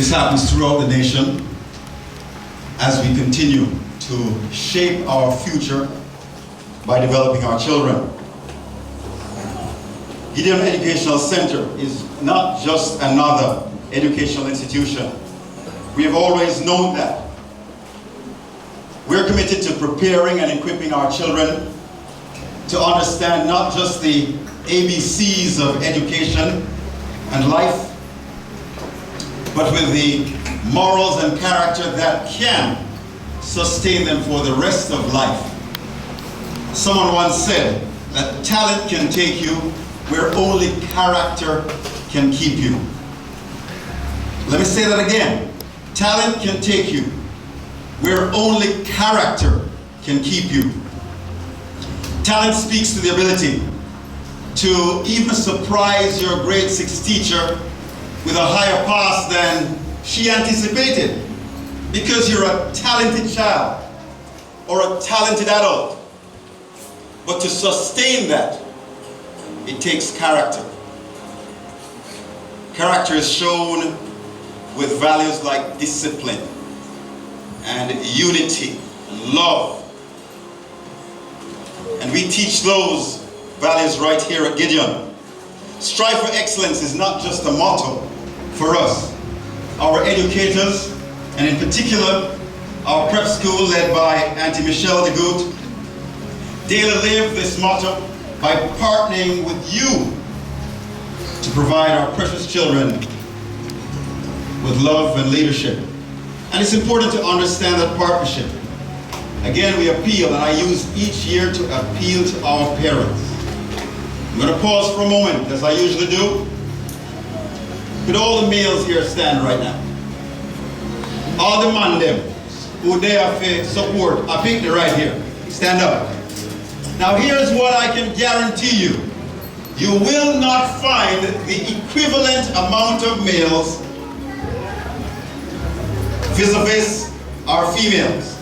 This happens throughout the nation as we continue to shape our future by developing our children. Gideon Educational Center is not just another educational institution. We have always known that. We're committed to preparing and equipping our children to understand not just the ABCs of education and life, but with the morals and character that can sustain them for the rest of life. Someone once said that talent can take you where only character can keep you. Let me say that again. Talent can take you where only character can keep you. Talent speaks to the ability to even surprise your grade 6 teacher with a higher pass than she anticipated, because you're a talented child or a talented adult. But to sustain that, it takes character. Character is shown with values like discipline and unity and love. And we teach those values right here at Gideon. Strive for excellence is not just a motto for us. Our educators, and in particular, our prep school led by Auntie Michelle DeGoot, daily live this motto by partnering with you to provide our precious children with love and leadership. And it's important to understand that partnership. Again, we appeal, and I use each year to appeal to our parents. I'm going to pause for a moment, as I usually do. Could all the males here stand right now? All the man them who dare to support a picnic right here. Stand up. Now here's what I can guarantee you. You will not find the equivalent amount of males vis-a-vis our females.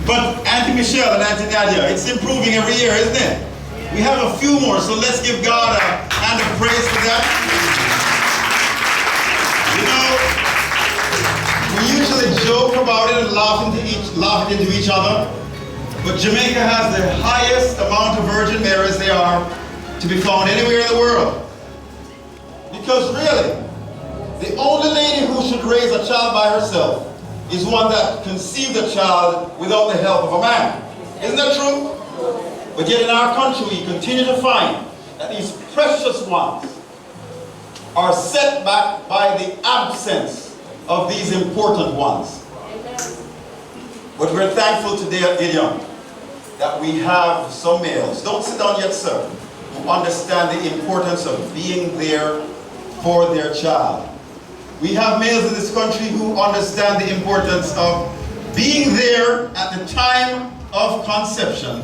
But Auntie Michelle and Auntie Nadia, it's improving every year, isn't it? We have a few more, so let's give God a hand of praise for that. You know, we usually joke about it and laugh it into each other, but Jamaica has the highest amount of Virgin Marys there are to be found anywhere in the world. Because really, the only lady who should raise a child by herself is one that conceived a child without the help of a man. Isn't that true? But yet in our country, we continue to find that these precious ones are set back by the absence of these important ones. But we're thankful today at Gideon that we have some males, don't sit down yet, sir, who understand the importance of being there for their child. We have males in this country who understand the importance of being there at the time of conception.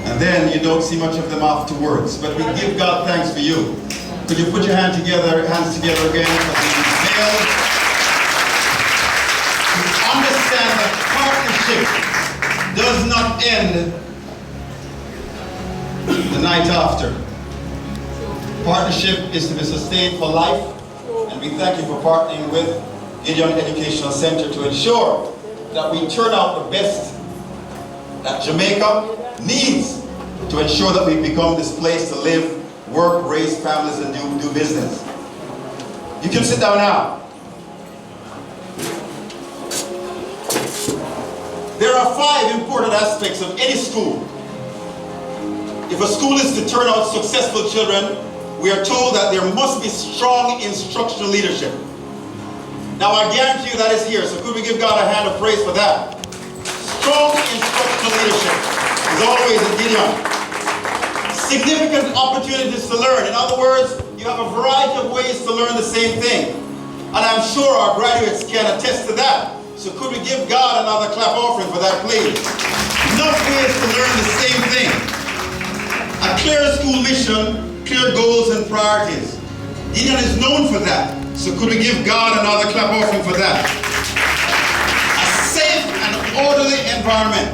And then you don't see much of them afterwards. But we give God thanks for you. Could you put your hands together again for the males who understand that partnership does not end the night after. Partnership is to be sustained for life, and we thank you for partnering with Gideon Educational Center to ensure that we turn out the best that Jamaica needs to ensure that we become this place to live, work, raise families, and do business. You can sit down now. There are 5 important aspects of any school. If a school is to turn out successful children, we are told that there must be strong instructional leadership. Now I guarantee you that is here, so could we give God a hand of praise for that? Strong instructional leadership is always a Gideon. Significant opportunities to learn. In other words, you have a variety of ways to learn the same thing. And I'm sure our graduates can attest to that. So could we give God another clap offering for that, please? Enough ways to learn the same thing. A clear school mission, clear goals and priorities. Gideon is known for that. So could we give God another clap offering for that? A safe and orderly environment.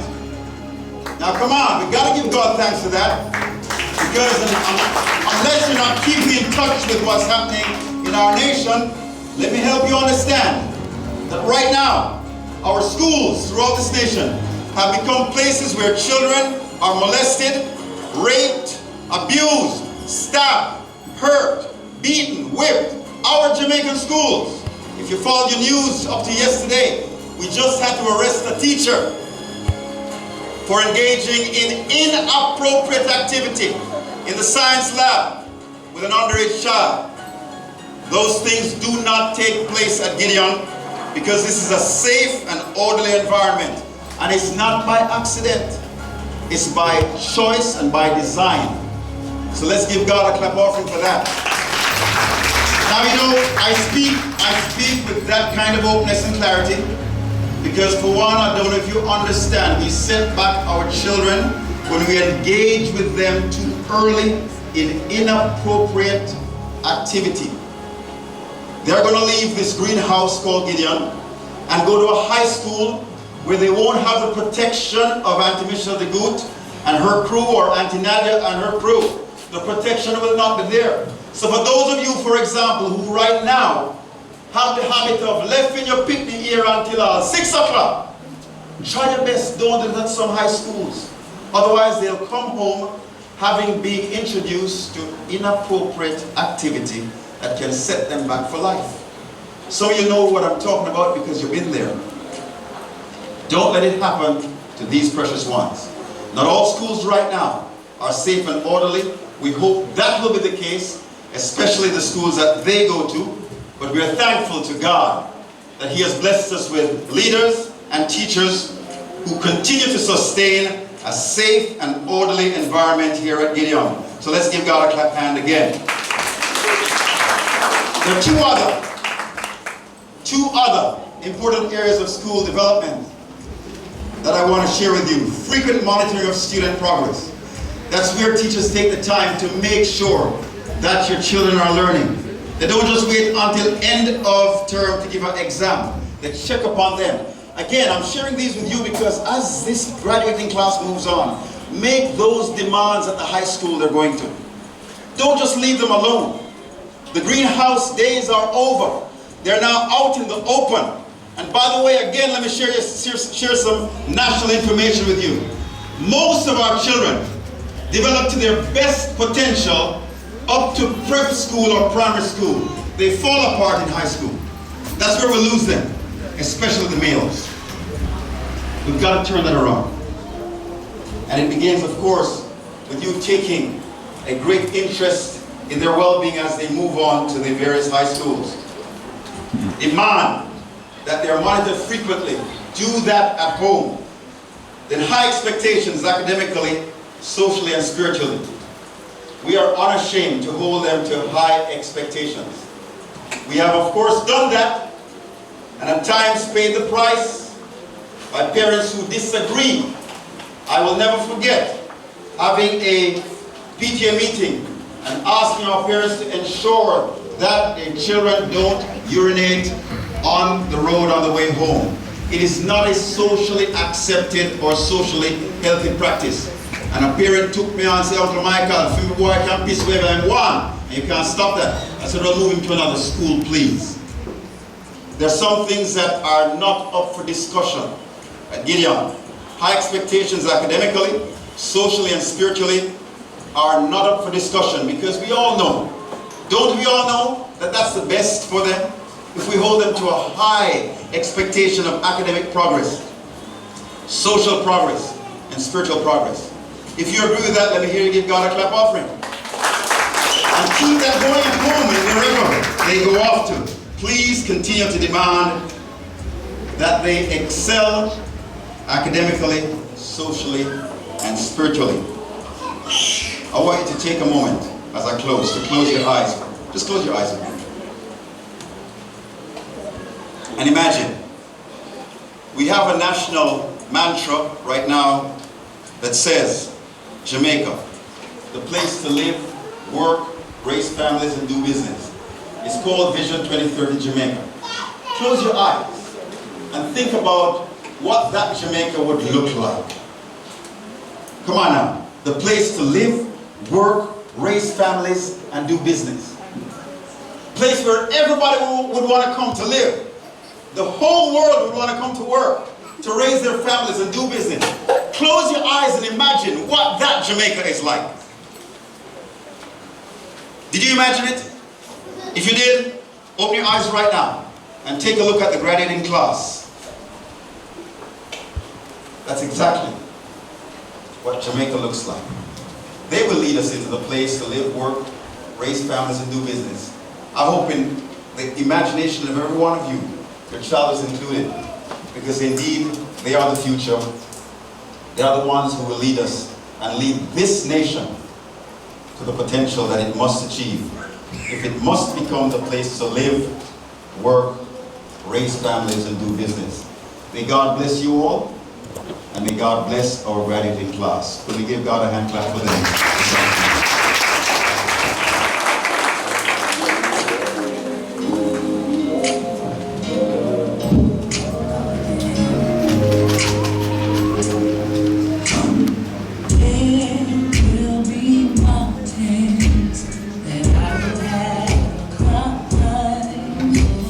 Now come on, we've got to give God thanks for that. Because unless you're not keeping in touch with what's happening in in our nation, let me help you understand that right now, our schools throughout this nation have become places where children are molested, raped, abused, stabbed, hurt, beaten, whipped. Our Jamaican schools, if you followed your news up to yesterday, we just had to arrest a teacher for engaging in inappropriate activity in the science lab with an underage child. Those things do not take place at Gideon because this is a safe and orderly environment. And it's not by accident. It's by choice and by design. So let's give God a clap offering for that. Now, you know, I speak with that kind of openness and clarity because, for one, I don't know if you understand, we set back our children when we engage with them too early in inappropriate activity. They're going to leave this greenhouse called Gideon and go to a high school where they won't have the protection of Auntie Michelle de Goot and her crew, or Auntie Nadia and her crew. The protection will not be there. So for those of you, for example, who right now have the habit of leaving your picnic here until 6 o'clock, try your best, don't do that at some high schools. Otherwise they'll come home having been introduced to inappropriate activity that can set them back for life. Some of you know what I'm talking about because you've been there. Don't let it happen to these precious ones. Not all schools right now are safe and orderly. We hope that will be the case, especially the schools that they go to. But we are thankful to God that He has blessed us with leaders and teachers who continue to sustain a safe and orderly environment here at Gideon. So let's give God a clap hand again. There are two other important areas of school development that I want to share with you. Frequent monitoring of student progress. That's where teachers take the time to make sure that your children are learning. They don't just wait until end of term to give an exam. They check upon them. Again, I'm sharing these with you because as this graduating class moves on, make those demands at the high school they're going to. Don't just leave them alone. The greenhouse days are over. They're now out in the open. And by the way, again, let me share some national information with you. Most of our children develop to their best potential up to prep school or primary school. They fall apart in high school. That's where we lose them, especially the males. We've got to turn that around. And it begins, of course, with you taking a great interest in their well-being as they move on to the various high schools. Demand that they are monitored frequently. Do that at home. Then high expectations academically, socially, and spiritually. We are unashamed to hold them to high expectations. We have, of course, done that, and at times paid the price by parents who disagree. I will never forget having a PTA meeting and asking our parents to ensure that their children don't urinate on the road on the way home. It is not a socially accepted or socially healthy practice. And a parent took me on and said, Uncle Michael, if your boy can piss wherever I want, and you can't stop that. I said, well, move him to another school, please. There are some things that are not up for discussion at Gideon. High expectations academically, socially, and spiritually are not up for discussion because we all know, don't we all know that that's the best for them? If we hold them to a high expectation of academic progress, social progress, and spiritual progress. If you agree with that, let me hear you give God a clap offering. And keep that going at home and wherever they go off to. Please continue to demand that they excel academically, socially, and spiritually. I want you to take a moment as I close, to close your eyes. Just close your eyes with me. And imagine, we have a national mantra right now that says, Jamaica, the place to live, work, raise families, and do business. It's called Vision 2030 Jamaica. Close your eyes and think about what that Jamaica would look like. Come on now. The place to live, work, raise families, and do business. place where everybody would want to come to live. The whole world would want to come to work, to raise their families and do business. Close your eyes and imagine what that Jamaica is like. Did you imagine it? If you did, open your eyes right now and take a look at the graduating class. That's exactly what Jamaica looks like. They will lead us into the place to live, work, raise families, and do business. I'm hoping the imagination of every one of you, your child is included, because indeed they are the future. They are the ones who will lead us and lead this nation to the potential that it must achieve, if it must become the place to live, work, raise families, and do business. May God bless you all, and may God bless our graduating class. Will we give God a hand clap for them?